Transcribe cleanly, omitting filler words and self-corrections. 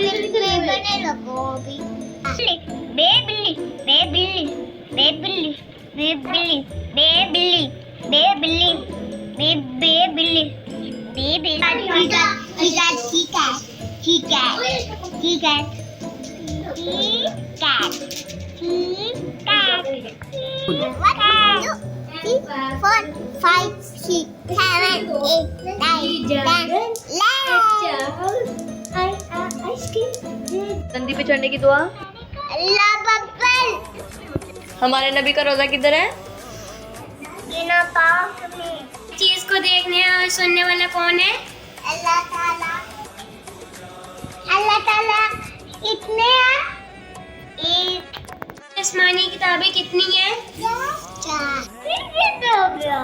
बने लगो अभी। बे बिल्ली बे बिल्ली बे बिल्ली बे बिल्ली बे बिल्ली बे बिल्ली बे बे बिल्ली बे बिल्ली ठीक है ठीक है ठीक है ठीक है ठीक है 4 5 6 7 8 9 10 नंदी पे चढ़ने की दुआ। अल्लाह बब्बल हमारे नबी का रोजा किधर है? बिना पाक में चीज को देखने और सुनने वाला कौन है? अल्लाह ताला कितने हैं? एक आसमानी किताबें कितनी हैं? 4 फिर से हो गया